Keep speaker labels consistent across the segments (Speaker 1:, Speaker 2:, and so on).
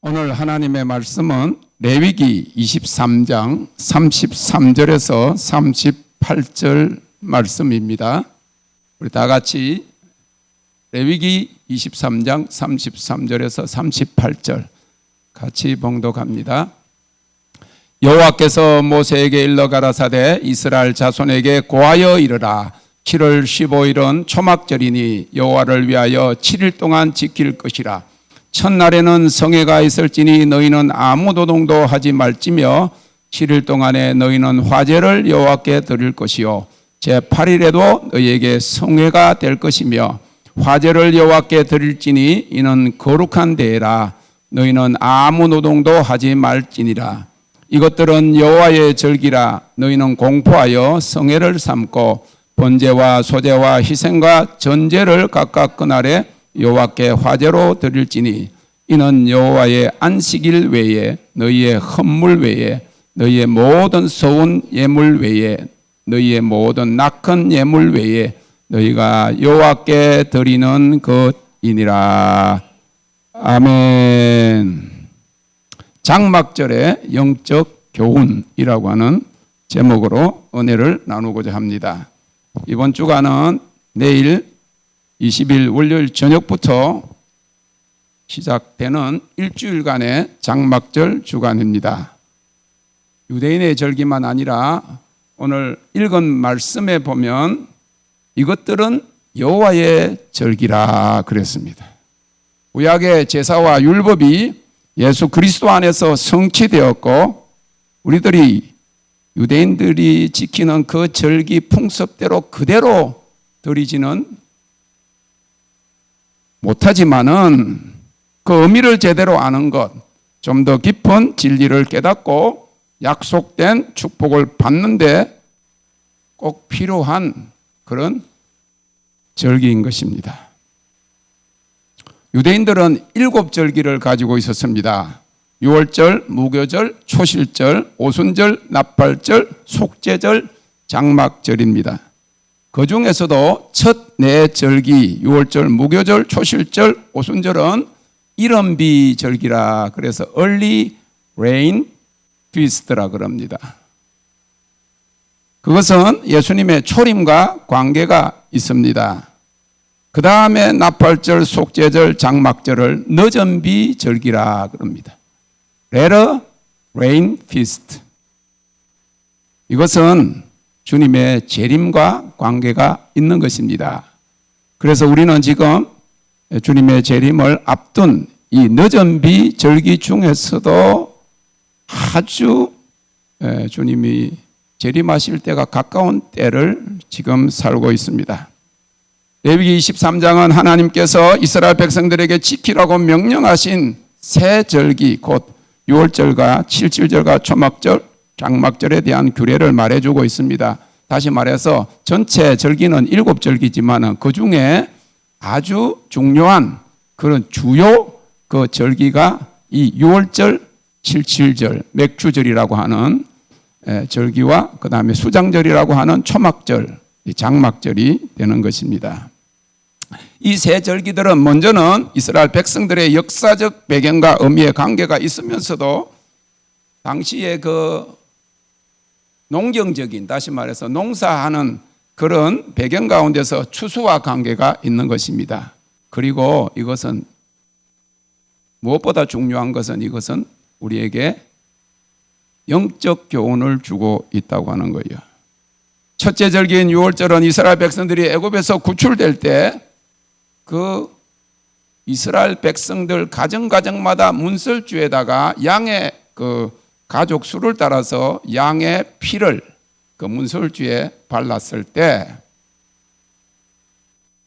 Speaker 1: 오늘 하나님의 말씀은 레위기 23장 33절에서 38절 말씀입니다. 우리 다 같이 레위기 23장 33절에서 38절 같이 봉독합니다. 여호와께서 모세에게 일러 가라사대 이스라엘 자손에게 고하여 이르라. 7월 15일은 초막절이니 여호와를 위하여 7일 동안 지킬 것이라. 첫날에는 성회가 있을지니 너희는 아무 노동도 하지 말지며 7일 동안에 너희는 화제를 여호와께 드릴 것이요 제8일에도 너희에게 성회가 될 것이며 화제를 여호와께 드릴지니 이는 거룩한 대회라. 너희는 아무 노동도 하지 말지니라. 이것들은 여호와의 절기라. 너희는 공포하여 성회를 삼고 번제와 소제와 희생과 전제를 각각 그날에 여호와께 화제로 드릴지니 이는 여호와의 안식일 외에 너희의 헌물 외에 너희의 모든 소운 예물 외에 너희의 모든 낙헌 예물 외에 너희가 여호와께 드리는 것이니라. 아멘. 장막절의 영적 교훈이라고 하는 제목으로 은혜를 나누고자 합니다. 이번 주간은 내일 20일 월요일 저녁부터 시작되는 일주일간의 장막절 주간입니다. 유대인의 절기만 아니라 오늘 읽은 말씀에 보면 이것들은 여호와의 절기라 그랬습니다. 구약의 제사와 율법이 예수 그리스도 안에서 성취되었고 우리들이 유대인들이 지키는 그 절기 풍습대로 그대로 드리지는 못하지만은 그 의미를 제대로 아는 것, 좀 더 깊은 진리를 깨닫고 약속된 축복을 받는데 꼭 필요한 그런 절기인 것입니다. 유대인들은 7절기를 가지고 있었습니다. 유월절, 무교절, 초실절, 오순절, 나팔절, 속죄절, 장막절입니다. 그 중에서도 첫 네 절기, 유월절, 무교절, 초실절, 오순절은 이른비 절기라 그래서 Early Rain Feast라 그럽니다. 그것은 예수님의 초림과 관계가 있습니다. 그 다음에 나팔절, 속죄절, 장막절을 늦은 비 절기라 그럽니다. Later Rain Feast. 이것은 주님의 재림과 관계가 있는 것입니다. 그래서 우리는 지금 주님의 재림을 앞둔 이 늦은 비 절기 중에서도 아주 주님이 재림하실 때가 가까운 때를 지금 살고 있습니다. 레위기 23장은 하나님께서 이스라엘 백성들에게 지키라고 명령하신 세 절기 곧 유월절과 칠칠절과 초막절, 장막절에 대한 규례를 말해주고 있습니다. 다시 말해서 전체 절기는 7절기지만 그 중에 아주 중요한 그런 주요 그 절기가 이 유월절, 칠칠절, 맥주절이라고 하는 절기와 그 다음에 수장절이라고 하는 초막절, 장막절이 되는 것입니다. 이 세 절기들은 먼저는 이스라엘 백성들의 역사적 배경과 의미의 관계가 있으면서도 당시의 그 농경적인, 다시 말해서 농사하는 그런 배경 가운데서 추수와 관계가 있는 것입니다. 그리고 이것은 무엇보다 중요한 것은 이것은 우리에게 영적 교훈을 주고 있다고 하는 거예요. 첫째 절기인 유월절은 이스라엘 백성들이 애굽에서 구출될 때 그 이스라엘 백성들 가정마다 문설주에다가 양의 그 가족 수를 따라서 양의 피를 그 문설주에 발랐을 때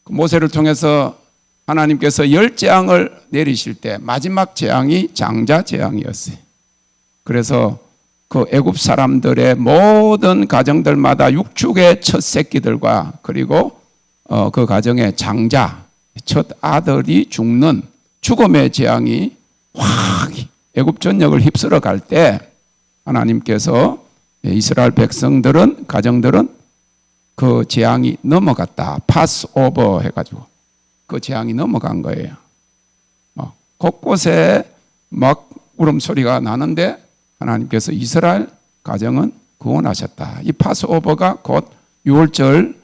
Speaker 1: 모세를 통해서 하나님께서 10재앙을 내리실 때 마지막 재앙이 장자 재앙이었어요. 그래서 그 애굽 사람들의 모든 가정들마다 육축의 첫 새끼들과 그리고 그 가정의 장자 첫 아들이 죽는 죽음의 재앙이 확 애굽 전역을 휩쓸어 갈 때 하나님께서 이스라엘 백성들은 가정들은 그 재앙이 넘어갔다. 파스오버 해가지고 그 재앙이 넘어간 거예요. 곳곳에 막 울음소리가 나는데 하나님께서 이스라엘 가정은 구원하셨다. 이 파스오버가 곧 6월절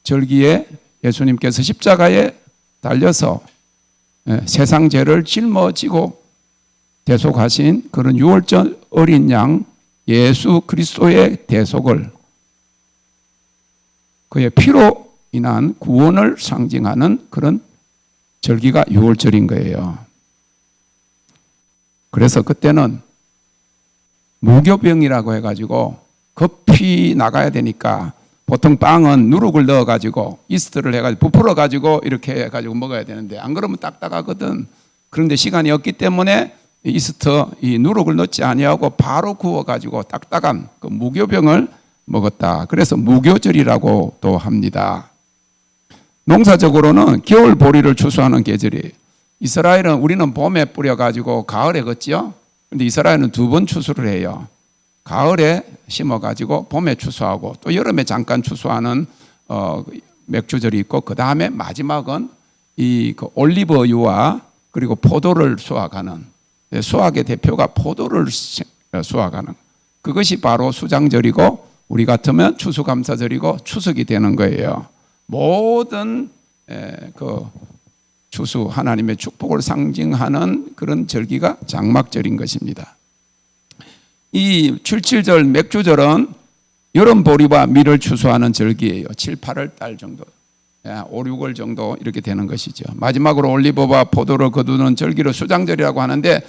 Speaker 1: 절기에 예수님께서 십자가에 달려서 세상 죄를 짊어지고 대속하신 그런 6월절 어린 양 예수 그리스도의 대속을 그의 피로 인한 구원을 상징하는 그런 절기가 6월절인 거예요. 그래서 그때는 무교병이라고 해가지고 급히 나가야 되니까 보통 빵은 누룩을 넣어가지고 이스트를 해가지고 부풀어가지고 이렇게 해가지고 먹어야 되는데 안 그러면 딱딱하거든. 그런데 시간이 없기 때문에 이스트 이 누룩을 넣지 아니하고 바로 구워가지고 딱딱한 그 무교병을 먹었다. 그래서 무교절이라고 또 합니다. 농사적으로는 겨울 보리를 추수하는 계절이에요. 이스라엘은 우리는 봄에 뿌려가지고 가을에 걷지요. 근데 이스라엘은 2번 추수를 해요. 가을에 심어가지고 봄에 추수하고 또 여름에 잠깐 추수하는 맥주절이 있고 그 다음에 마지막은 이 그 올리브유와 그리고 포도를 수확하는 수확의 대표가 포도를 수확하는 그것이 바로 수장절이고 우리 같으면 추수감사절이고 추석이 되는 거예요. 모든 그 추수 하나님의 축복을 상징하는 그런 절기가 장막절인 것입니다. 이 77절 맥주절은 여름 보리와 밀을 추수하는 절기예요. 7, 8월 달 정도 5, 6월 정도 이렇게 되는 것이죠. 마지막으로 올리브와 포도를 거두는 절기를 수장절이라고 하는데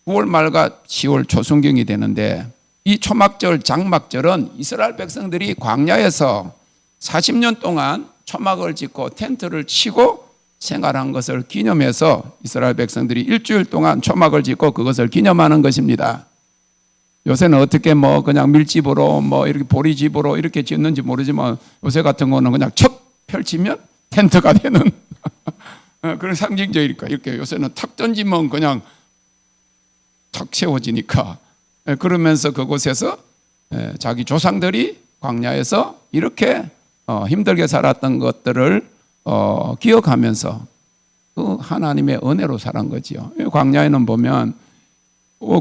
Speaker 1: 9월 말과 10월 초순경이 되는데 이 초막절 장막절은 이스라엘 백성들이 광야에서 40년 동안 초막을 짓고 텐트를 치고 생활한 것을 기념해서 이스라엘 백성들이 일주일 동안 초막을 짓고 그것을 기념하는 것입니다. 요새는 어떻게 뭐 그냥 밀집으로 뭐 이렇게 보리집으로 이렇게 짓는지 모르지만 요새 같은 거는 그냥 척 펼치면 텐트가 되는 그런 상징적이니까 이렇게 요새는 탁 던지면 그냥 탁 세워지니까 그러면서 그곳에서 자기 조상들이 광야에서 이렇게 힘들게 살았던 것들을 기억하면서 그 하나님의 은혜로 살은 거지요. 광야에는 보면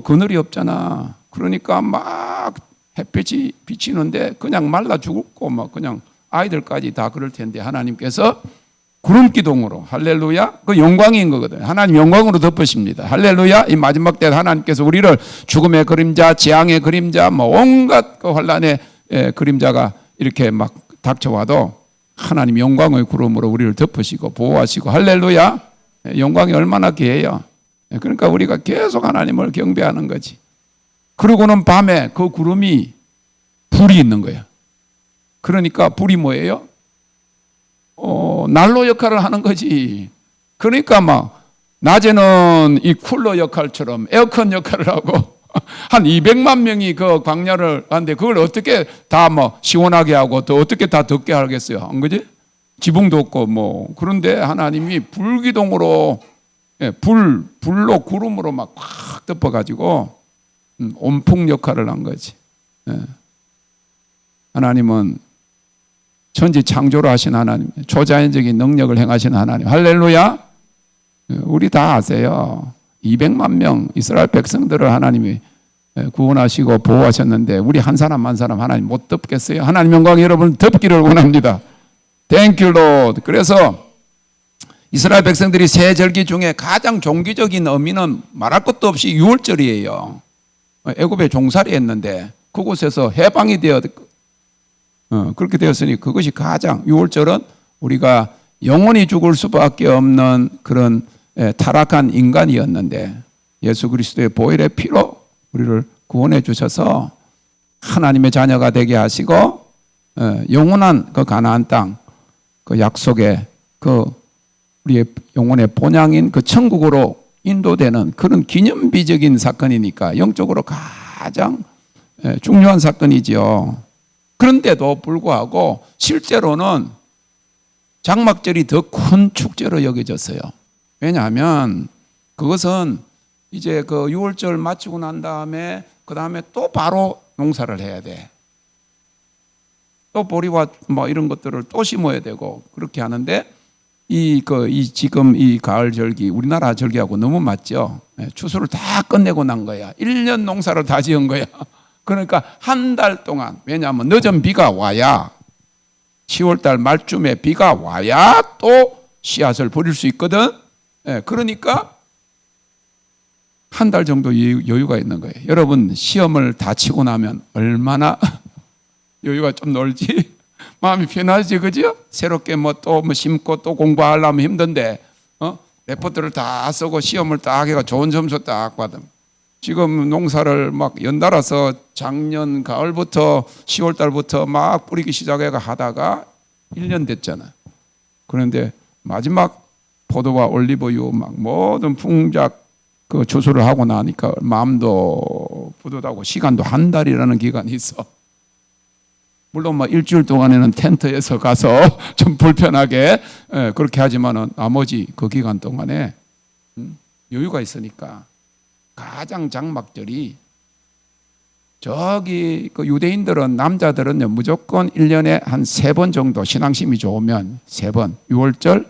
Speaker 1: 그늘이 없잖아. 그러니까 막 햇빛이 비치는데 그냥 말라 죽고 막 그냥 아이들까지 다 그럴 텐데 하나님께서 구름 기둥으로 할렐루야 그 영광인 거거든요. 하나님 영광으로 덮으십니다. 할렐루야 이 마지막 때 하나님께서 우리를 죽음의 그림자, 재앙의 그림자, 뭐 온갖 그 환란의 그림자가 이렇게 막 닥쳐와도 하나님 영광의 구름으로 우리를 덮으시고 보호하시고 할렐루야 영광이 얼마나 귀해요. 그러니까 우리가 계속 하나님을 경배하는 거지. 그러고는 밤에 그 구름이 불이 있는 거예요. 그러니까 불이 뭐예요? 난로 역할을 하는 거지. 그러니까 막 낮에는 이 쿨러 역할처럼 에어컨 역할을 하고 한 200만 명이 그 광야를 하는데 그걸 어떻게 다 뭐 시원하게 하고 또 어떻게 다 덥게 하겠어요? 안 그지? 지붕도 없고 뭐. 그런데 하나님이 불기둥으로 불로 구름으로 막 확 덮어가지고 온풍 역할을 한 거지. 하나님은 천지 창조를 하신 하나님, 초자연적인 능력을 행하시는 하나님. 할렐루야. 우리 다 아세요. 200만 명 이스라엘 백성들을 하나님이 구원하시고 보호하셨는데 우리 한 사람 한 사람 하나님 못 덮겠어요? 하나님 영광 여러분 덮기를 원합니다. Thank you, Lord. 그래서 이스라엘 백성들이 세 절기 중에 가장 종기적인 의미는 말할 것도 없이 6월절이에요. 애굽에 종살이 했는데 그곳에서 해방이 되어 그렇게 되었으니 그것이 가장 6월절은 우리가 영원히 죽을 수밖에 없는 그런 타락한 인간이었는데 예수 그리스도의 보혈의 피로 우리를 구원해 주셔서 하나님의 자녀가 되게 하시고 영원한 그 가나안 땅 그 약속의 그 우리의 영혼의 본향인 그 천국으로 인도되는 그런 기념비적인 사건이니까 영적으로 가장 중요한 사건이지요. 그런데도 불구하고 실제로는 장막절이 더 큰 축제로 여겨졌어요. 왜냐하면 그것은 이제 그 6월절 마치고 난 다음에 그 다음에 또 바로 농사를 해야 돼. 또 보리와 뭐 이런 것들을 또 심어야 되고 그렇게 하는데 지금 이 가을 절기, 우리나라 절기하고 너무 맞죠? 추수를 다 끝내고 난 거야. 1년 농사를 다 지은 거야. 그러니까 한 달 동안, 왜냐하면 늦은 비가 와야 10월달 말쯤에 비가 와야 또 씨앗을 버릴 수 있거든. 그러니까 한 달 정도 여유가 있는 거예요. 여러분 시험을 다 치고 나면 얼마나 여유가 좀 놀지? 마음이 편하지, 그죠? 새롭게 또 심고 또 공부하려면 힘든데, 레포트를 다 쓰고 시험을 딱 해가 좋은 점수 딱 받으면. 지금 농사를 막 연달아서 작년 가을부터 10월 달부터 막 뿌리기 시작해가 하다가 1년 됐잖아. 그런데 마지막 포도와 올리브유 막 모든 풍작 추수를 하고 나니까 마음도 뿌듯하고 시간도 한 달이라는 기간이 있어. 물론 일주일 동안에는 텐트에서 가서 좀 불편하게 그렇게 하지만은 나머지 그 기간 동안에 여유가 있으니까 가장 장막절이 저기 유대인들은 남자들은요 무조건 1년에 한 3번 정도 신앙심이 좋으면 3번 6월절,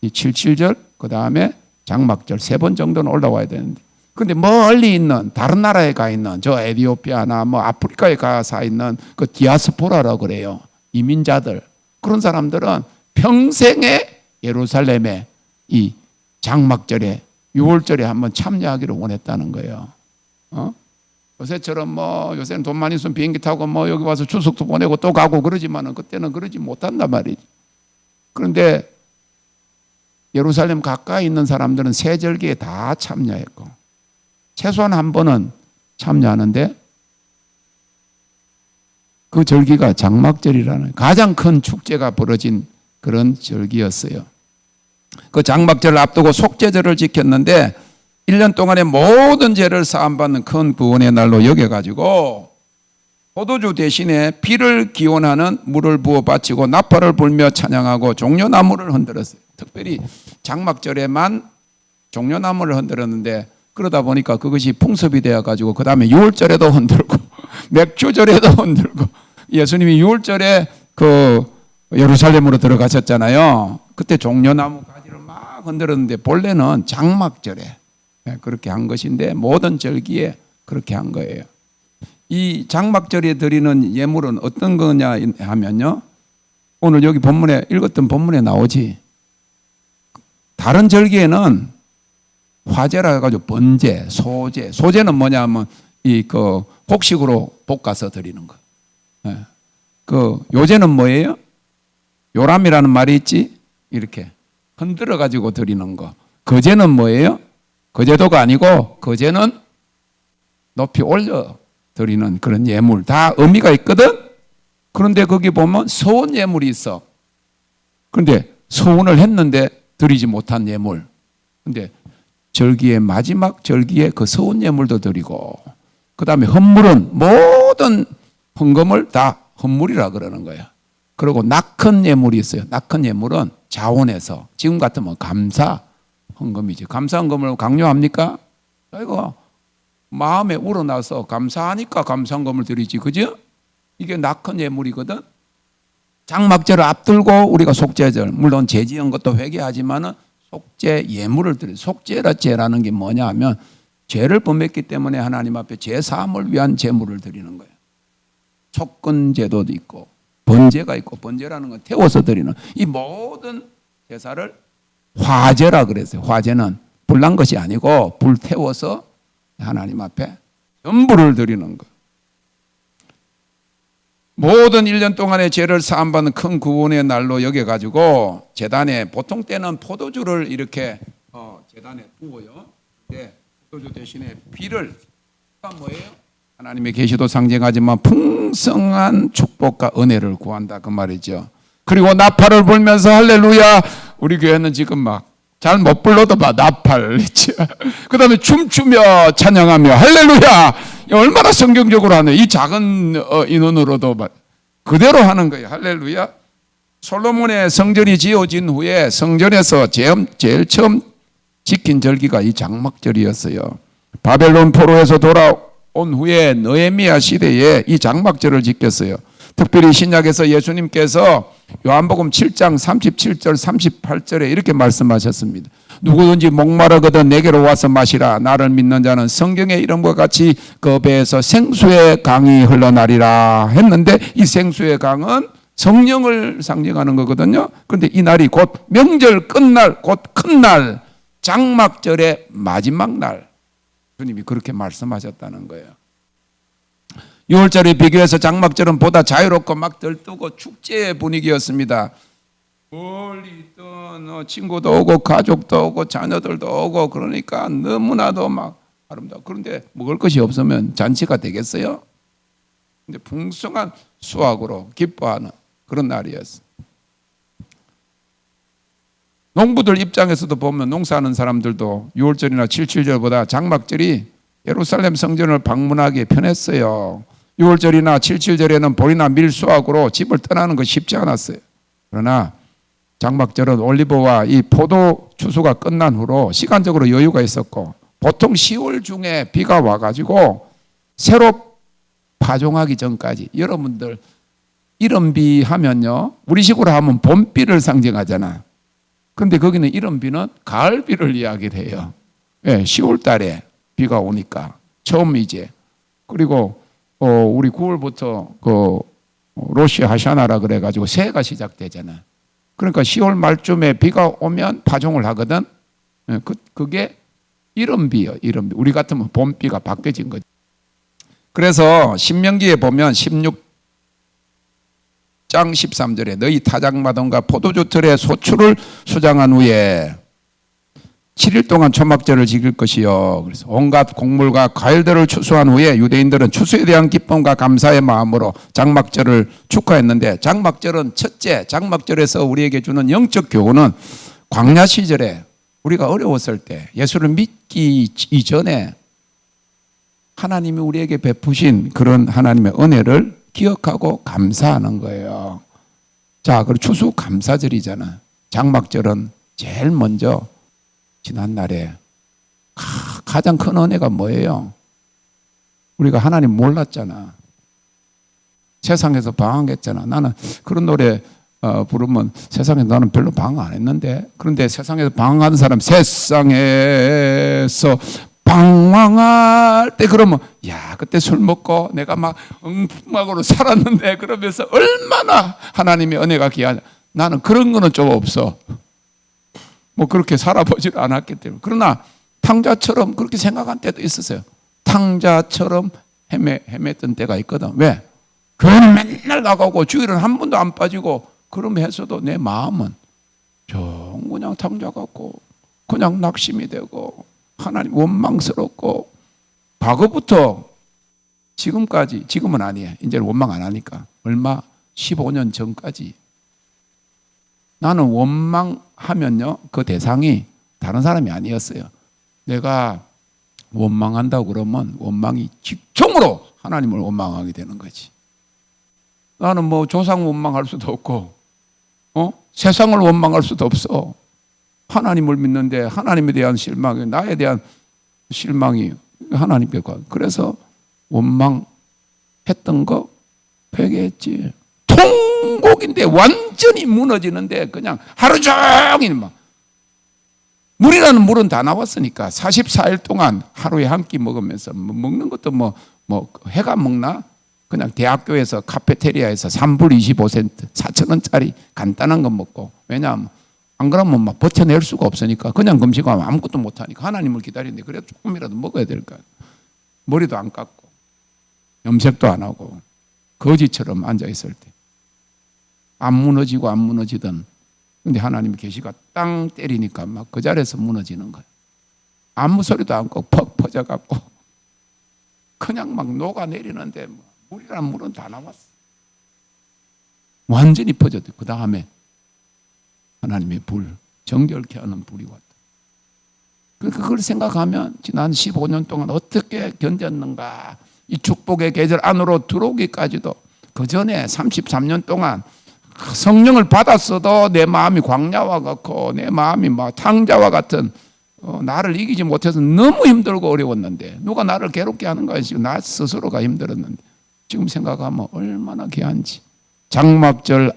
Speaker 1: 7.7절 그 다음에 장막절 3번 정도는 올라와야 되는데 근데 멀리 있는 다른 나라에 가 있는 저 에티오피아나 아프리카에 가서 있는 그 디아스포라라고 그래요. 이민자들 그런 사람들은 평생에 예루살렘에 이 장막절에 6월절에 한번 참여하기를 원했다는 거예요. 요새처럼 요새는 돈 많이 있으면 비행기 타고 여기 와서 추석도 보내고 또 가고 그러지만은 그때는 그러지 못한단 말이지. 그런데 예루살렘 가까이 있는 사람들은 세 절기에 다 참여했고 최소한 한 번은 참여하는데 그 절기가 장막절이라는 가장 큰 축제가 벌어진 그런 절기였어요. 그 장막절을 앞두고 속죄절을 지켰는데 1년 동안의 모든 죄를 사함받는 큰 구원의 날로 여겨가지고 포도주 대신에 피를 기원하는 물을 부어 바치고 나팔을 불며 찬양하고 종려나무를 흔들었어요. 특별히 장막절에만 종려나무를 흔들었는데 그러다 보니까 그것이 풍습이 되어가지고 그 다음에 6월절에도 흔들고 맥주절에도 흔들고 예수님이 6월절에 예루살렘으로 들어가셨잖아요. 그때 종려나무 가지를 막 흔들었는데 본래는 장막절에 그렇게 한 것인데 모든 절기에 그렇게 한 거예요. 이 장막절에 드리는 예물은 어떤 거냐 하면요. 오늘 여기 본문에 읽었던 본문에 나오지. 다른 절기에는 화제라 해가지고 번제, 소제. 소제는 뭐냐 하면 곡식으로 볶아서 드리는 거. 요제는 뭐예요? 요람이라는 말이 있지? 이렇게 흔들어 가지고 드리는 거. 거제는 뭐예요? 거제도가 아니고 거제는 높이 올려 드리는 그런 예물. 다 의미가 있거든? 그런데 거기 보면 서원 예물이 있어. 그런데 서원을 했는데 드리지 못한 예물. 그런데 절기의 마지막 절기에 그 서원 예물도 드리고 그 다음에 헌물은 모든 헌금을 다 헌물이라 그러는 거야. 그리고 낙헌 예물이 있어요. 낙헌 예물은 자원에서 지금 같으면 감사 헌금이지. 감사 헌금을 강요합니까? 이거 마음에 우러나서 감사하니까 감사 헌금을 드리지, 그죠? 이게 낙헌 예물이거든. 장막절을 앞두고 우리가 속죄절, 물론 죄 지은 것도 회개하지만은 속죄 예물을 드려. 속죄라는 게 뭐냐 하면 죄를 범했기 때문에 하나님 앞에 죄 사함을 위한 제물을 드리는 거예요. 촉근제도도 있고 번제가 있고 번제라는 건 태워서 드리는 이 모든 제사를 화제라 그랬어요. 화제는 불난 것이 아니고 불 태워서 하나님 앞에 전부를 드리는 것. 모든 1년 동안의 죄를 사함받는 큰 구원의 날로 여겨가지고 제단에 보통 때는 포도주를 이렇게 제단에 부어요. 근데 포도주 대신에 피를 뭐예요? 하나님의 계시도 상징하지만 풍성한 축복과 은혜를 구한다 그 말이죠. 그리고 나팔을 불면서 할렐루야. 우리 교회는 지금 막 잘 못 불러도 막 나팔 그 다음에 춤추며 찬양하며 할렐루야. 얼마나 성경적으로 하네. 이 작은 인원으로도 그대로 하는 거예요. 할렐루야. 솔로몬의 성전이 지어진 후에 성전에서 제일 처음 지킨 절기가 이 장막절이었어요. 바벨론 포로에서 돌아온 후에 느헤미야 시대에 이 장막절을 지켰어요. 특별히 신약에서 예수님께서 요한복음 7장 37절 38절에 이렇게 말씀하셨습니다. 누구든지 목마르거든 내게로 와서 마시라. 나를 믿는 자는 성경의 이름과 같이 그 배에서 생수의 강이 흘러나리라 했는데, 이 생수의 강은 성령을 상징하는 거거든요. 그런데 이 날이 곧 명절 끝날, 곧 큰 날, 장막절의 마지막 날, 주님이 그렇게 말씀하셨다는 거예요. 6월절에 비교해서 장막절은 보다 자유롭고 막 들뜨고 축제의 분위기였습니다. 멀리 있던 친구도 오고 가족도 오고 자녀들도 오고, 그러니까 너무나도 막 아름다워. 그런데 먹을 것이 없으면 잔치가 되겠어요? 근데 풍성한 수확으로 기뻐하는 그런 날이었어요. 농부들 입장에서도 보면 농사하는 사람들도 6월절이나 77절보다 장막절이 예루살렘 성전을 방문하기 편했어요. 6월절이나 77절에는 보리나 밀 수확으로 집을 떠나는 것이 쉽지 않았어요. 그러나 장막절은 올리브와 이 포도 추수가 끝난 후로 시간적으로 여유가 있었고, 보통 10월 중에 비가 와가지고 새로 파종하기 전까지, 여러분들 이른비 하면요, 우리식으로 하면 봄비를 상징하잖아. 그런데 거기는 이른비는 가을비를 이야기를 해요. 예, 10월 달에 비가 오니까 처음이지. 그리고 우리 9월부터 그 로시 하샤나라 그래가지고 새해가 시작되잖아. 그러니까 10월 말쯤에 비가 오면 파종을 하거든. 예, 그게 이른비요, 이른비. 우리 같으면 봄비가 바뀌어진 거지. 그래서 신명기에 보면 16장 13절에 너희 타작마당과 포도주 틀에 소출을 수장한 후에 7일 동안 초막절을 지킬 것이요. 그래서 온갖 곡물과 과일들을 추수한 후에 유대인들은 추수에 대한 기쁨과 감사의 마음으로 장막절을 축하했는데, 장막절은 첫째, 장막절에서 우리에게 주는 영적 교훈은 광야 시절에 우리가 어려웠을 때, 예수를 믿기 이전에 하나님이 우리에게 베푸신 그런 하나님의 은혜를 기억하고 감사하는 거예요. 자, 그리고 추수 감사절이잖아. 장막절은 제일 먼저 지난날에 가장 큰 은혜가 뭐예요? 우리가 하나님 몰랐잖아. 세상에서 방황했잖아. 나는 그런 노래 부르면 세상에서 나는 별로 방황 안 했는데, 그런데 세상에서 방황하는 사람, 세상에서 방황할 때 그러면 야, 그때 술 먹고 내가 막 엉망으로 살았는데 그러면서 얼마나 하나님의 은혜가 귀하냐. 나는 그런 거는 좀 없어. 뭐 그렇게 살아보질 않았기 때문에. 그러나 탕자처럼 그렇게 생각한 때도 있었어요. 탕자처럼 헤맸던 때가 있거든. 왜? 교회는 맨날 나가고 주일은 한 번도 안 빠지고 그러면 했어도 내 마음은 정 그냥 탕자 같고 그냥 낙심이 되고 하나님 원망스럽고, 과거부터 지금까지, 지금은 아니에요. 이제는 원망 안 하니까. 얼마? 15년 전까지 나는 원망하면요, 그 대상이 다른 사람이 아니었어요. 내가 원망한다고 그러면 원망이 직통으로 하나님을 원망하게 되는 거지. 나는 뭐 조상 원망할 수도 없고, 세상을 원망할 수도 없어. 하나님을 믿는데 하나님에 대한 실망이, 나에 대한 실망이 하나님께 가. 그래서 원망했던 거 회개했지. 통곡인데 완전히 무너지는데 그냥 하루 종일 막, 물이라는 물은 다 나왔으니까 44일 동안 하루에 한 끼 먹으면서, 먹는 것도 뭐 해가 먹나? 그냥 대학교에서 카페테리아에서 3불 25센트 4,000원짜리 간단한 거 먹고, 왜냐하면 안 그러면 막 버텨낼 수가 없으니까 그냥 금식하면 아무것도 못하니까 하나님을 기다리는데, 그래도 조금이라도 먹어야 될까. 머리도 안 깎고 염색도 안 하고 거지처럼 앉아있을 때 안 무너지고 안 무너지던, 근데 하나님의 계시가 땅 때리니까 막 그 자리에서 무너지는 거예요. 아무 소리도 않고 퍽 퍼져갖고 그냥 막 녹아내리는데, 물이란 물은 다 나왔어. 완전히 퍼졌대. 그 다음에 하나님의 불, 정결케 하는 불이 왔다. 그걸 생각하면 지난 15년 동안 어떻게 견뎠는가. 이 축복의 계절 안으로 들어오기까지도, 그 전에 33년 동안 성령을 받았어도 내 마음이 광야와 같고 내 마음이 막 탕자와 같은, 나를 이기지 못해서 너무 힘들고 어려웠는데, 누가 나를 괴롭게 하는 거야. 나 스스로가 힘들었는데, 지금 생각하면 얼마나 귀한지. 장막절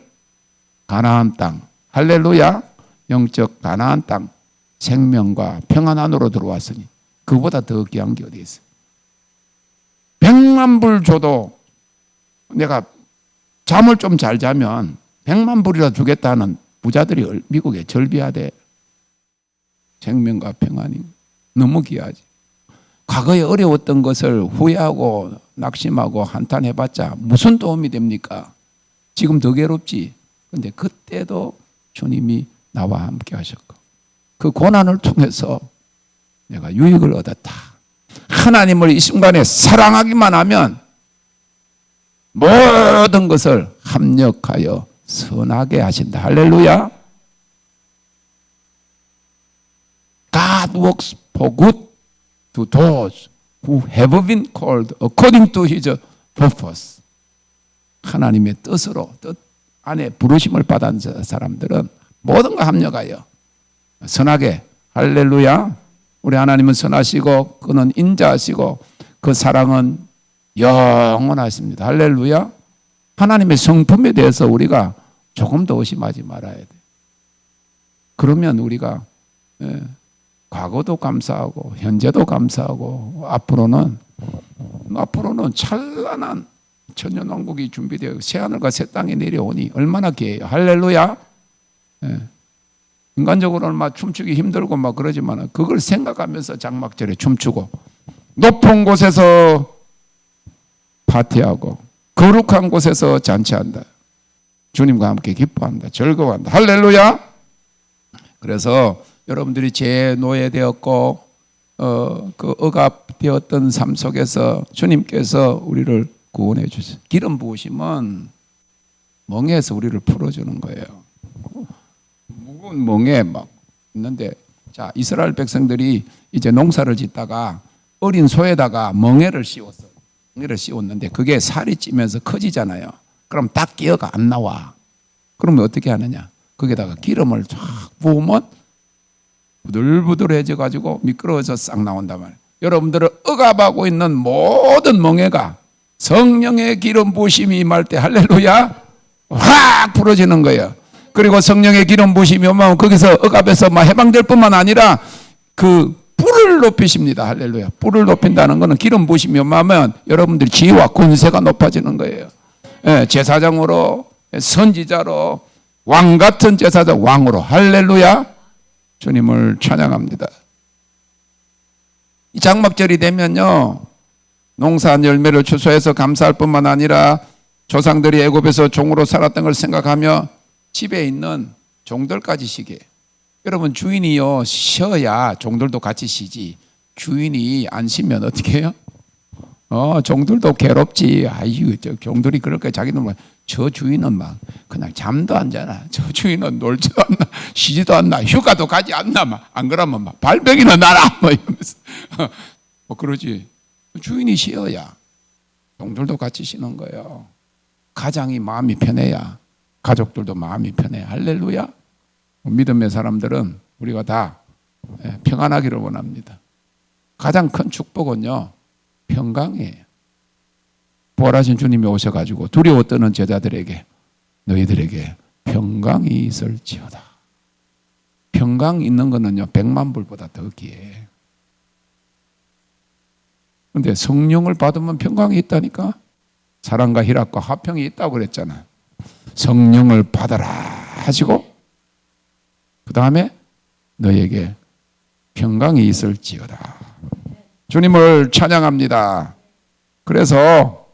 Speaker 1: 가나안 땅, 할렐루야. 영적 가나안 땅, 생명과 평안 안으로 들어왔으니 그보다 더 귀한 게 어디 있어요? 100만 불 줘도 내가 잠을 좀 잘 자면 100만 불이라 주겠다는 부자들이 미국에 절비하대. 생명과 평안이 너무 귀하지. 과거에 어려웠던 것을 후회하고 낙심하고 한탄해봤자 무슨 도움이 됩니까? 지금 더 괴롭지. 근데 그때도 주님이 나와 함께 하셨고 그 고난을 통해서 내가 유익을 얻었다. 하나님을 이 순간에 사랑하기만 하면 모든 것을 합력하여 선하게 하신다. 할렐루야. God works for good to those who have been called according to His purpose. 하나님의 뜻으로 뜻 안에 부르심을 받은 사람들은 모든 걸 합력하여 선하게. 할렐루야. 우리 하나님은 선하시고 그는 인자하시고 그 사랑은 영원하십니다. 할렐루야. 하나님의 성품에 대해서 우리가 조금 더 의심하지 말아야 돼. 그러면 우리가 과거도 감사하고 현재도 감사하고 앞으로는 찬란한 천년왕국이 준비되어 새하늘과 새 땅에 내려오니 얼마나 귀해요. 할렐루야. 인간적으로는 막 춤추기 힘들고 막 그러지만 그걸 생각하면서 장막절에 춤추고 높은 곳에서 파티하고 거룩한 곳에서 잔치한다. 주님과 함께 기뻐한다. 즐거워한다. 할렐루야. 그래서 여러분들이 재노예되었고 그 억압되었던 삶 속에서 주님께서 우리를 구원해 주세요. 기름 부으심은 멍에서 우리를 풀어주는 거예요. 묵은 멍에 막 있는데, 자, 이스라엘 백성들이 이제 농사를 짓다가 어린 소에다가 멍에를 씌웠어요. 멍에를 씌웠는데 그게 살이 찌면서 커지잖아요. 그럼 딱 기어가 안 나와. 그러면 어떻게 하느냐? 거기다가 기름을 쫙 부으면 부들부들해져 가지고 미끄러워서 싹 나온단 말이에요. 여러분들을 억압하고 있는 모든 멍에가 성령의 기름 부으심이 임할 때 할렐루야 확 부러지는 거예요. 그리고 성령의 기름 부으심이 오면 거기서 억압에서 막 해방될 뿐만 아니라 그 뿔을 높이십니다. 할렐루야. 뿔을 높인다는 것은 기름 부으심이 오면 여러분들 지위와 권세가 높아지는 거예요. 제사장으로, 선지자로, 왕 같은 제사장, 왕으로. 할렐루야. 주님을 찬양합니다. 이 장막절이 되면요, 농사한 열매를 추수해서 감사할 뿐만 아니라 조상들이 애굽에서 종으로 살았던 걸 생각하며 집에 있는 종들까지 쉬게. 여러분, 주인이요 쉬어야 종들도 같이 쉬지. 주인이 안 쉬면 어떻게 해요? 종들도 괴롭지. 아유, 저 종들이 그렇게 자기는 저 주인은 막 그냥 잠도 안 자나. 저 주인은 놀지도 않나, 쉬지도 않나, 휴가도 가지 않나. 막 안 그러면 막 발병이나 나라. 뭐 이러면서 그러지. 주인이 쉬어야 종들도 같이 쉬는 거예요. 가장이 마음이 편해야 가족들도 마음이 편해. 할렐루야. 믿음의 사람들은 우리가 다 평안하기를 원합니다. 가장 큰 축복은요, 평강이에요. 부활하신 주님이 오셔가지고 두려워 떠는 제자들에게 너희들에게 평강이 있을지어다. 평강 있는 거는요 100만 불보다 더 귀해. 그런데 성령을 받으면 평강이 있다니까. 사랑과 희락과 화평이 있다고 그랬잖아. 성령을 받아라 하시고 그 다음에 너에게 평강이 있을지어다. 주님을 찬양합니다. 그래서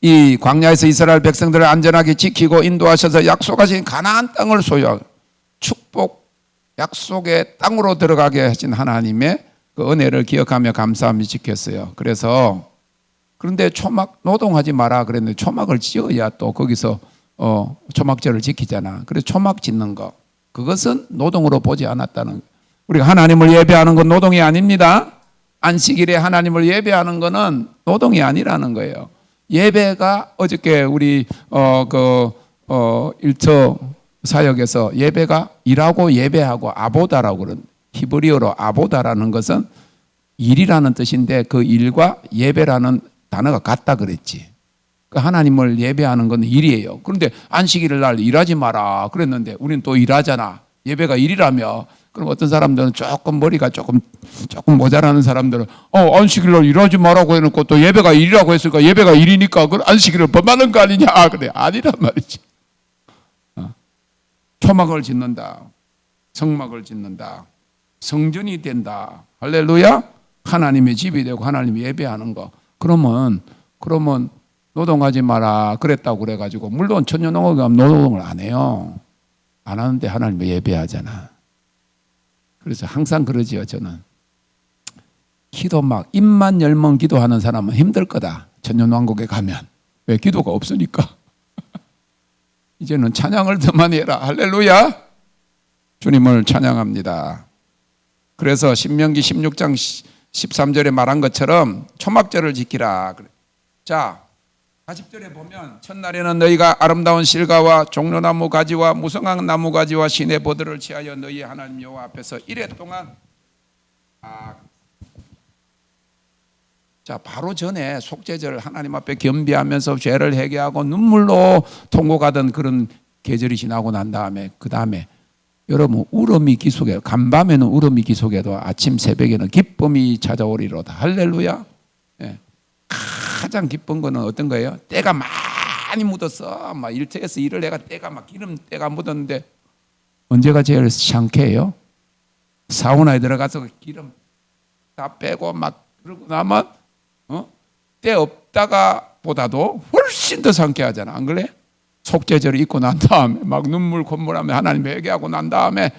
Speaker 1: 이 광야에서 이스라엘 백성들을 안전하게 지키고 인도하셔서 약속하신 가나안 땅을 소유하고 축복 약속의 땅으로 들어가게 하신 하나님의 그 은혜를 기억하며 감사하며 지켰어요. 그래서 그런데 초막 노동하지 마라 그랬는데 초막을 지어야 또 거기서 초막절을 지키잖아. 그래서 초막 짓는 거 그것은 노동으로 보지 않았다는. 우리가 하나님을 예배하는 건 노동이 아닙니다. 안식일에 하나님을 예배하는 것은 노동이 아니라는 거예요. 예배가 어저께 우리 일터 사역에서 예배가 일하고 예배하고 아보다라고 그런 히브리어로 아보다라는 것은 일이라는 뜻인데 그 일과 예배라는 단어가 같다 그랬지. 그 하나님을 예배하는 건 일이에요. 그런데 안식일을 날 일하지 마라 그랬는데 우리는 또 일하잖아. 예배가 일이라며. 그럼 어떤 사람들은 조금 머리가 조금 모자라는 사람들은 안식일날 일하지 말라고 해놓고 또 예배가 일이라고 했으니까 예배가 일이니까 그 안식일을 범하는 거 아니냐. 그래. 아니란 말이지. 초막을 짓는다. 성막을 짓는다. 성전이 된다. 할렐루야. 하나님의 집이 되고 하나님이 예배하는 거. 그러면 노동하지 마라 그랬다고 그래가지고 물론 천년왕국에 가면 노동을 안 해요. 안 하는데 하나님의 예배하잖아. 그래서 항상 그러지요. 저는 기도 막 입만 열면 기도하는 사람은 힘들 거다. 천년왕국에 가면. 왜? 기도가 없으니까. 이제는 찬양을 더 많이 해라. 할렐루야. 주님을 찬양합니다. 그래서 신명기 16장 13절에 말한 것처럼 초막절을 지키라. 자, 40절에 보면 첫날에는 너희가 아름다운 실과와 종려나무 가지와 무성한 나무 가지와 시내 보들을 취하여 너희 하나님 여호와 앞에서 이래 동안 자, 바로 전에 속죄절 하나님 앞에 겸비하면서 죄를 회개하고 눈물로 통곡하던 그런 계절이 지나고 난 다음에 그 다음에 여러분 울음이 기속해요. 간밤에는 울음이 기속해도 아침 새벽에는 기쁨이 찾아오리로다. 할렐루야. 예. 가장 기쁜 거는 어떤 거예요? 때가 많이 묻었어. 막 일터에서 일을 해가 때가 막 기름 때가 묻었는데 언제가 제일 상쾌해요? 사우나에 들어가서 기름 다 빼고 막 그러고 나면 때 없다가 보다도 훨씬 더 상쾌하잖아. 안 그래? 속죄절을 입고 난 다음에 막 눈물 콧물하며 하나님 회개하고 난 다음에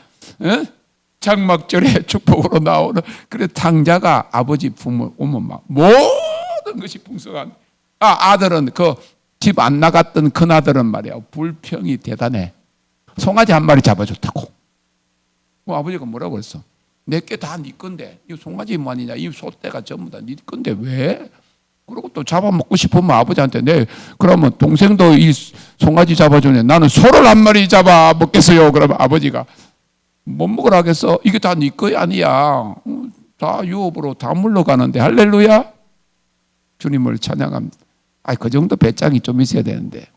Speaker 1: 장막절에 축복으로 나오는 그래 탕자가 아버지 부모 오면 막 모든 것이 풍성한 아들은 그 집 안 나갔던 큰아들은 말이야 불평이 대단해. 송아지 한 마리 잡아줬다고. 아버지가 뭐라고 그랬어? 내게 다 네 건데 이 송아지만이냐 이 소떼가 전부 다 네 건데 왜? 그리고 또 잡아먹고 싶으면 아버지한테 그러면 동생도 이 송아지 잡아주네. 나는 소를 한 마리 잡아먹겠어요. 그러면 아버지가 못 먹으라 하겠어? 이게 다 네 거야 아니야. 다 유업으로 다 물러가는데 할렐루야. 주님을 찬양합니다. 그 정도 배짱이 좀 있어야 되는데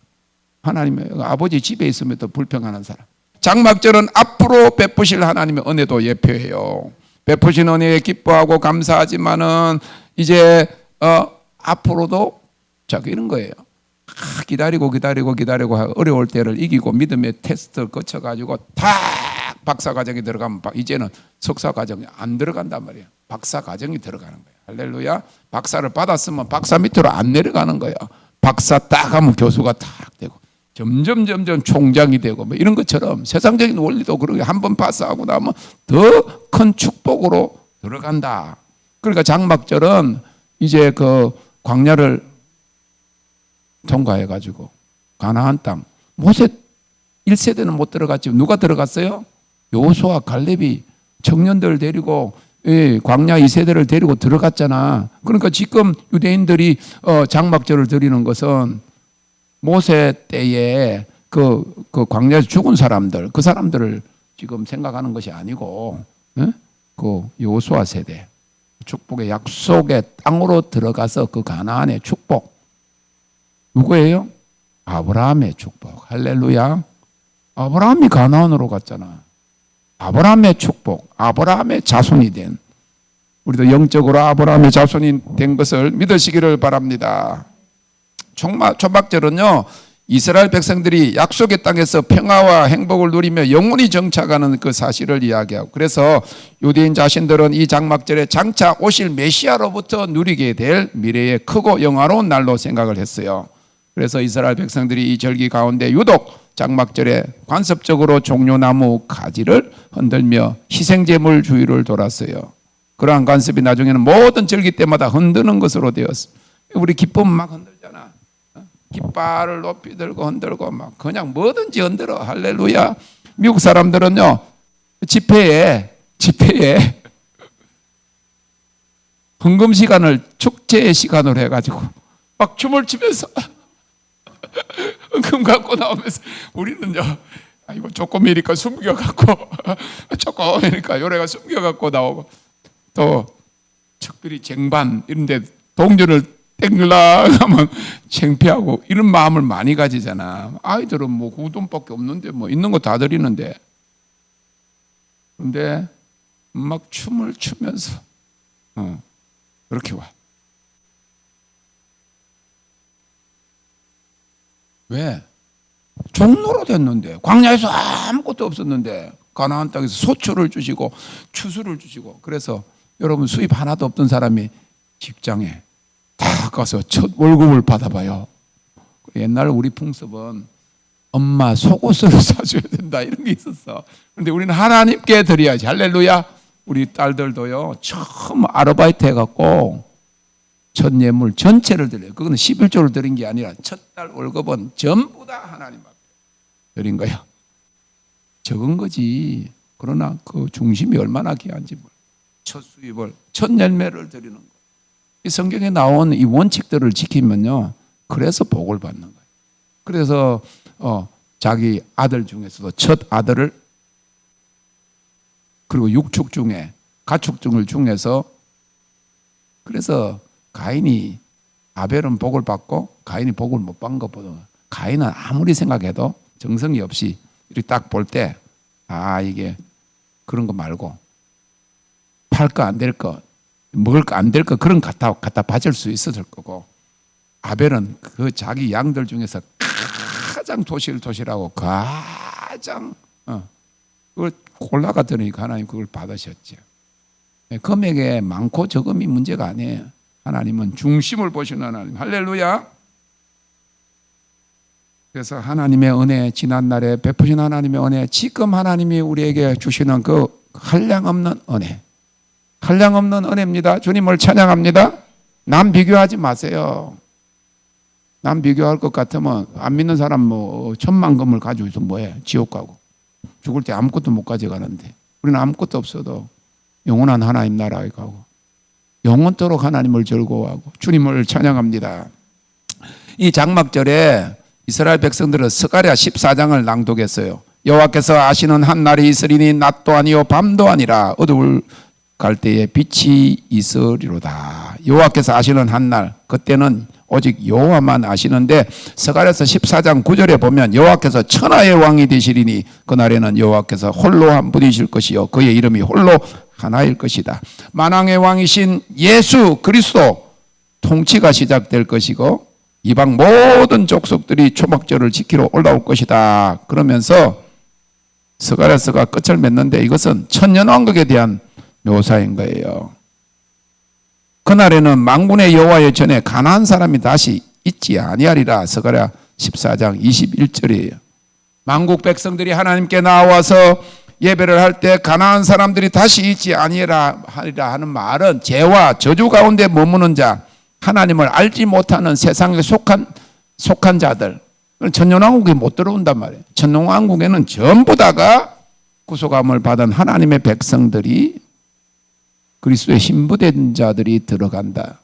Speaker 1: 하나님의 아버지 집에 있으면 더 불평하는 사람. 장막절은 앞으로 베푸실 하나님의 은혜도 예표해요. 베푸신 은혜에 기뻐하고 감사하지만은 이제 앞으로도 자 이런 거예요. 기다리고 어려울 때를 이기고 믿음의 테스트를 거쳐가지고 탁 박사과정에 들어가면 이제는 석사과정이 안 들어간단 말이에요. 박사과정이 들어가는 거예요. 할렐루야. 박사를 받았으면 박사 밑으로 안 내려가는 거예요. 박사 딱 하면 교수가 탁 되고 점점 총장이 되고 뭐 이런 것처럼 세상적인 원리도 그렇게 한번 파스하고 나면 더 큰 축복으로 들어간다. 그러니까 장막절은 이제 그 광야를 통과해가지고 가나안 땅 모세 1세대는 못 들어갔지만 누가 들어갔어요? 여호수아 갈렙이 청년들 데리고 광야 2세대를 데리고 들어갔잖아. 그러니까 지금 유대인들이 장막절을 드리는 것은 모세 때에 그 광야에서 죽은 사람들 그 사람들을 지금 생각하는 것이 아니고 그 여호수아 세대 축복의 약속의 땅으로 들어가서 그 가나안의 축복 누구예요? 아브라함의 축복. 할렐루야. 아브라함이 가나안으로 갔잖아. 아브라함의 축복, 아브라함의 자손이 된 우리도 영적으로 아브라함의 자손이 된 것을 믿으시기를 바랍니다. 초막절은요 이스라엘 백성들이 약속의 땅에서 평화와 행복을 누리며 영원히 정착하는 그 사실을 이야기하고 그래서 유대인 자신들은 이 장막절에 장차 오실 메시아로부터 누리게 될 미래의 크고 영화로운 날로 생각을 했어요. 그래서 이스라엘 백성들이 이 절기 가운데 유독 장막절에 관습적으로 종려나무 가지를 흔들며 희생제물 주위를 돌았어요. 그러한 관습이 나중에는 모든 절기 때마다 흔드는 것으로 되었습니다. 우리 기쁨 막 흔들잖아. 깃발을 높이 들고 흔들고 막 그냥 뭐든지 흔들어. 할렐루야. 미국 사람들은요 집회에 헌금 시간을 축제의 시간으로 해가지고 막 춤을 추면서 헌금 갖고 나오면서 우리는요 이거 조금이니까 숨겨갖고 조금이니까 요래가 숨겨갖고 나오고 또 특별히 쟁반 이런 데 동전을 땡글라 하면 창피하고 이런 마음을 많이 가지잖아. 아이들은 뭐 그 돈밖에 없는데 뭐 있는 거 다 드리는데. 근데 막 춤을 추면서 그렇게 와. 왜? 종로로 됐는데 광야에서 아무것도 없었는데 가나안 땅에서 소출을 주시고 추수를 주시고 그래서 여러분 수입 하나도 없던 사람이 직장에 다 가서 첫 월급을 받아봐요. 옛날 우리 풍습은 엄마 속옷을 사줘야 된다 이런 게 있었어. 그런데 우리는 하나님께 드려야지. 할렐루야. 우리 딸들도요 처음 아르바이트 해갖고 첫 예물 전체를 드려요. 그거는 11조를 드린 게 아니라 첫 달 월급은 전부 다 하나님 앞에 드린 거야. 적은 거지. 그러나 그 중심이 얼마나 귀한지 첫 수입을 첫 열매를 드리는 거. 이 성경에 나온 이 원칙들을 지키면요 그래서 복을 받는 거예요. 그래서 자기 아들 중에서도 첫 아들을 그리고 육축 중에 가축 중에서 그래서 가인이 아벨은 복을 받고 가인이 복을 못 받은 것보다 가인은 아무리 생각해도 정성이 없이 이렇게 딱 볼 때 이게 그런 거 말고 팔 거 안 될 거 먹을 거 안 될 거 그런 갖다 바칠 수 있었을 거고 아벨은 그 자기 양들 중에서 가장 도실도실하고 가장 그걸 골라갔더니 하나님 그걸 받으셨죠. 금액에 많고 적음이 문제가 아니에요. 하나님은 중심을 보시는 하나님. 할렐루야. 그래서 하나님의 은혜, 지난날에 베푸신 하나님의 은혜, 지금 하나님이 우리에게 주시는 그 한량없는 은혜, 한량없는 은혜입니다. 주님을 찬양합니다. 남 비교하지 마세요. 남 비교할 것 같으면 안 믿는 사람 뭐 1,000만 금을 가지고 있어 뭐해? 지옥 가고 죽을 때 아무것도 못 가져가는데 우리는 아무것도 없어도 영원한 하나님 나라에 가고 영원토록 하나님을 즐거워하고 주님을 찬양합니다. 이 장막절에 이스라엘 백성들은 스가랴 14장을 낭독했어요. 여호와께서 아시는 한 날이 있으리니 낮도 아니요 밤도 아니라 어두울 갈 때에 빛이 있으리로다. 여호와께서 아시는 한 날, 그때는 오직 여호와만 아시는데 스가랴서 14장 9절에 보면 여호와께서 천하의 왕이 되시리니 그날에는 여호와께서 홀로 한 분이실 것이요 그의 이름이 홀로 하나일 것이다. 만왕의 왕이신 예수 그리스도 통치가 시작될 것이고 이방 모든 족속들이 초막절을 지키러 올라올 것이다. 그러면서 스가랴서가 끝을 맺는데 이것은 천년왕국에 대한 묘사인 거예요. 그날에는 만군의 여호와의 전에 가나안 사람이 다시 있지 아니하리라. 스가랴 14장 21절이에요. 만국 백성들이 하나님께 나와서 예배를 할 때 가나안 사람들이 다시 있지 아니하리라 하는 말은 죄와 저주 가운데 머무는 자, 하나님을 알지 못하는 세상에 속한 자들, 천년왕국에 못 들어온단 말이에요. 천년왕국에는 전부 다가 구속함을 받은 하나님의 백성들이 그리스도의 신부된 자들이 들어간다.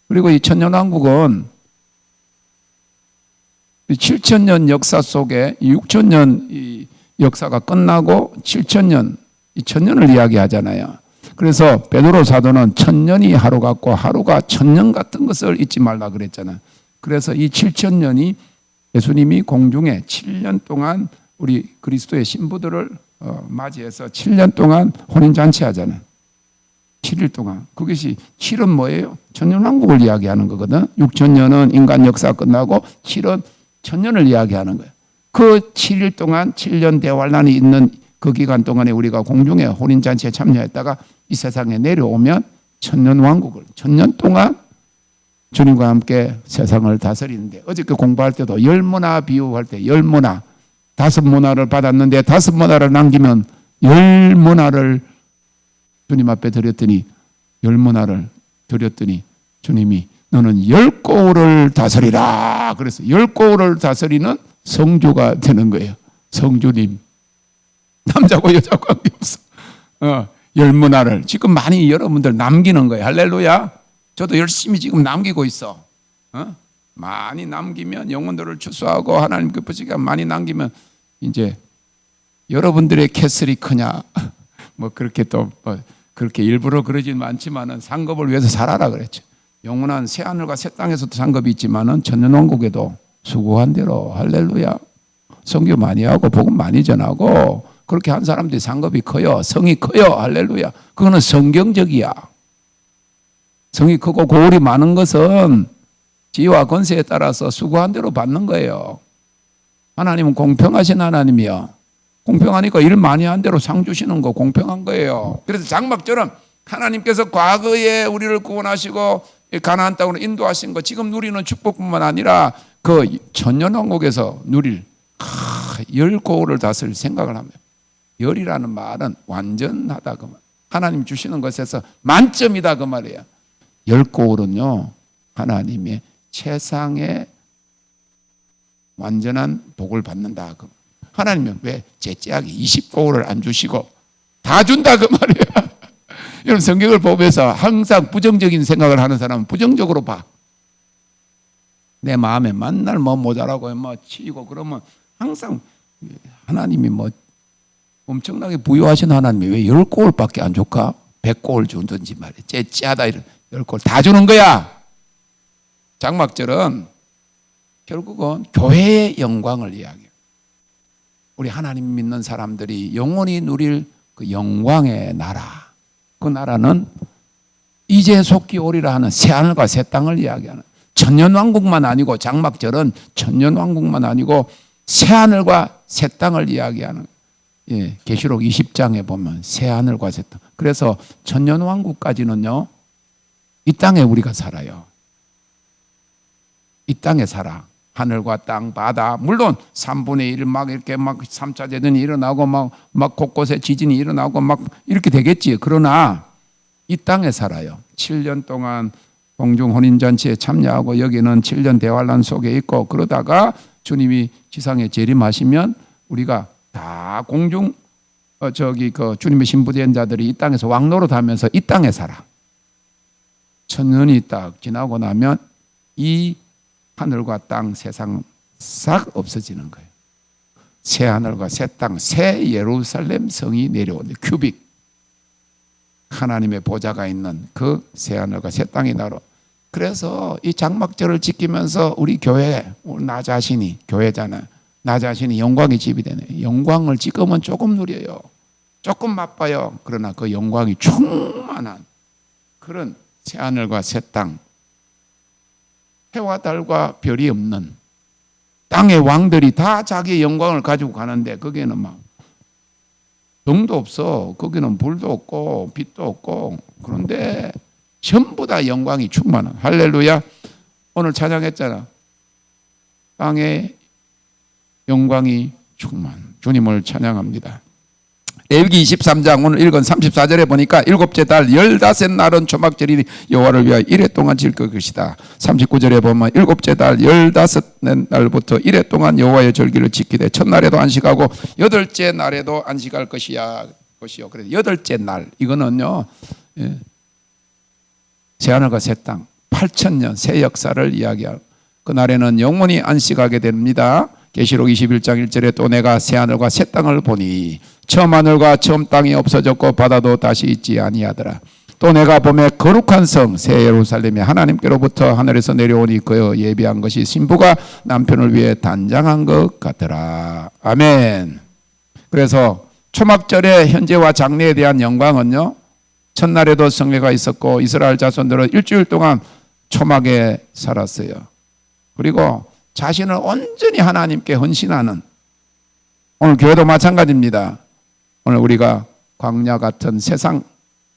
Speaker 1: 그리고 이 천년왕국은 7,000년 역사 속에 6,000년 역사가 끝나고 7,000년, 1,000년을 이야기하잖아요. 그래서 베드로 사도는 1,000년이 하루 같고 하루가 1,000년 같은 것을 잊지 말라 그랬잖아요. 그래서 이 7,000년이 예수님이 공중에 7년 동안 우리 그리스도의 신부들을 맞이해서 7년 동안 혼인잔치 하잖아요. 7일 동안. 그것이 7은 뭐예요? 천년왕국을 이야기하는 거거든. 6,000년은 인간 역사 끝나고 7은 1,000년을 이야기하는 거예요. 그 7일 동안 7년 대환란이 있는 그 기간 동안에 우리가 공중에 혼인잔치에 참여했다가 이 세상에 내려오면 1,000년왕국을 1,000년 동안 주님과 함께 세상을 다스리는데 어저께 공부할 때도 열문화 비유할 때 열문화 5문화를 받았는데 5문화를 남기면 10문화를 주님 앞에 드렸더니 10문화를 드렸더니 주님이 너는 10고을을 다스리라. 그래서 10고을을 다스리는 성주가 되는 거예요. 성주님. 남자고 여자고 관계없어. 10문화를 지금 많이 여러분들 남기는 거예요. 할렐루야. 저도 열심히 지금 남기고 있어. 많이 남기면 영혼들을 추수하고 하나님 기쁘시게 많이 남기면 이제 여러분들의 캐슬이 크냐 뭐 그렇게 또 그렇게 일부러 그러진 않지만은 상급을 위해서 살아라 그랬죠. 영원한 새 하늘과 새 땅에서도 상급이 있지만은 천년왕국에도 수고한 대로 할렐루야. 성교 많이 하고 복음 많이 전하고 그렇게 한 사람들이 상급이 커요. 성이 커요. 할렐루야. 그거는 성경적이야. 성이 크고 고울이 많은 것은 지혜와 권세에 따라서 수고한 대로 받는 거예요. 하나님은 공평하신 하나님이요. 공평하니까 일 많이 한 대로 상 주시는 거 공평한 거예요. 그래서 장막절은 하나님께서 과거에 우리를 구원하시고 가나안 땅으로 인도하신 거 지금 누리는 축복뿐만 아니라 그 천년왕국에서 누릴 열 고울을 다스릴 생각을 합니다. 열이라는 말은 완전하다 그 말. 하나님 주시는 것에서 만점이다 그 말이에요. 열 고울은요 하나님의 최상의 완전한 복을 받는다 그 말. 하나님은 왜 제째하게 20고울을 안 주시고 다 준다 그 말이에요. 여러분 성경을 보면서 항상 부정적인 생각을 하는 사람은 부정적으로 봐. 내 마음에 만날 뭐 모자라고 뭐 치이고 그러면 항상 하나님이 뭐 엄청나게 부유하신 하나님이 왜 10고울밖에 안 줄까? 100고울 주든지 말이야. 째째하다 이런 10고울 다 주는 거야. 장막절은 결국은 교회의 영광을 이야기해요. 우리 하나님 믿는 사람들이 영원히 누릴 그 영광의 나라. 그 나라는 이제 속히 오리라 하는 새하늘과 새 땅을 이야기하는 천년왕국만 아니고 장막절은 천년왕국만 아니고 새하늘과 새 땅을 이야기하는 계시록 20장에 보면 새하늘과 새 땅. 그래서 천년왕국까지는요 이 땅에 우리가 살아요. 이 땅에 살아. 하늘과 땅, 바다, 물론 3분의 1 막 이렇게 막 3차 대전이 일어나고 막 곳곳에 지진이 일어나고 막 이렇게 되겠지. 그러나 이 땅에 살아요. 7년 동안 공중 혼인잔치에 참여하고 여기는 7년 대환란 속에 있고 그러다가 주님이 지상에 재림하시면 우리가 다 공중 그 주님의 신부된 자들이 이 땅에서 왕노릇하면서 이 땅에 살아. 천년이 딱 지나고 나면 이 하늘과 땅 세상 싹 없어지는 거예요. 새 하늘과 새 땅, 새 예루살렘 성이 내려오는 큐빅 하나님의 보좌가 있는 그 새 하늘과 새 땅이 나로. 그래서 이 장막절을 지키면서 우리 교회, 나 자신이 교회잖아. 나 자신이 영광의 집이 되네. 영광을 지금은 조금 누려요. 조금 맛봐요. 그러나 그 영광이 충만한 그런 새 하늘과 새 땅. 해와 달과 별이 없는 땅의 왕들이 다 자기의 영광을 가지고 가는데 거기에는 막 병도 없어. 거기는 불도 없고 빛도 없고 그런데 전부 다 영광이 충만한 할렐루야. 오늘 찬양했잖아. 땅의 영광이 충만. 주님을 찬양합니다. 레위기 23장 오늘 읽은 34절에 보니까 일곱째 달 15날은 초막절이니 여호와를 위하여 이래 동안 지킬 것이다. 39절에 보면 일곱째 달 15날부터 이래 동안 여호와의 절기를 지키되 첫날에도 안식하고 여덟째 날에도 안식할 것이야. 그래서 여덟째 날 이거는요 새하늘과 새 땅 8,000년 새 역사를 이야기할 그날에는 영원히 안식하게 됩니다. 계시록 21장 1절에 또 내가 새하늘과 새 땅을 보니 처음 하늘과 처음 땅이 없어졌고 바다도 다시 있지 아니하더라. 또 내가 보매 거룩한 성 새 예루살렘이 하나님께로부터 하늘에서 내려오니 그 예비한 것이 신부가 남편을 위해 단장한 것 같더라. 아멘. 그래서 초막절의 현재와 장래에 대한 영광은요 첫날에도 성회가 있었고 이스라엘 자손들은 일주일 동안 초막에 살았어요. 그리고 자신을 온전히 하나님께 헌신하는 오늘 교회도 마찬가지입니다. 오늘 우리가 광야 같은 세상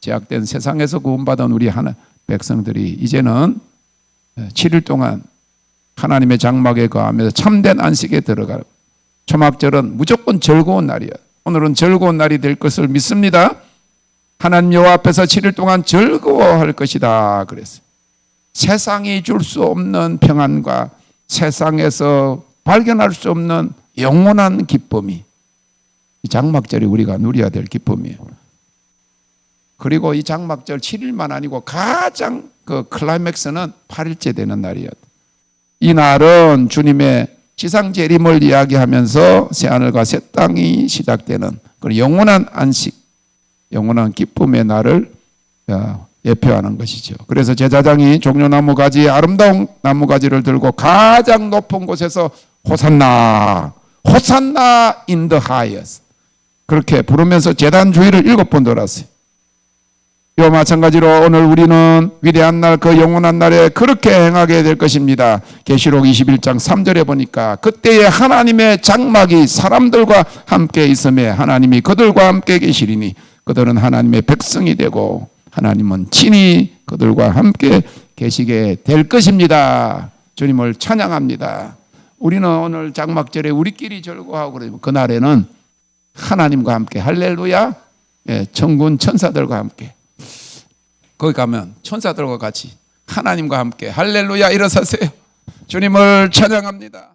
Speaker 1: 제약된 세상에서 구원받은 우리 하나 백성들이 이제는 7일 동안 하나님의 장막에 거하면서 참된 안식에 들어가고 초막절은 무조건 즐거운 날이에요. 오늘은 즐거운 날이 될 것을 믿습니다. 하나님 여호와 앞에서 7일 동안 즐거워할 것이다 그랬어요. 세상이 줄 수 없는 평안과 세상에서 발견할 수 없는 영원한 기쁨이 이 장막절이 우리가 누려야 될 기쁨이에요. 그리고 이 장막절 7일만 아니고 가장 그 클라이맥스는 8일째 되는 날이었다. 이 날은 주님의 지상 재림을 이야기하면서 새하늘과 새 땅이 시작되는 그런 영원한 안식, 영원한 기쁨의 날을 예표하는 것이죠. 그래서 제사장이 종려나무 가지, 아름다운 나무 가지를 들고 가장 높은 곳에서 호산나, 호산나 in the highest, 그렇게 부르면서 제단 주위를 7번 돌았어요. 이와 마찬가지로 오늘 우리는 위대한 날, 그 영원한 날에 그렇게 행하게 될 것입니다. 계시록 21장 3절에 보니까 그때에 하나님의 장막이 사람들과 함께 있음에 하나님이 그들과 함께 계시리니 그들은 하나님의 백성이 되고 하나님은 친히 그들과 함께 계시게 될 것입니다. 주님을 찬양합니다. 우리는 오늘 장막절에 우리끼리 절거하고 그러면 그날에는 하나님과 함께 할렐루야, 천군 천사들과 함께, 거기 가면 천사들과 같이 하나님과 함께 할렐루야 일어서세요. 주님을 찬양합니다.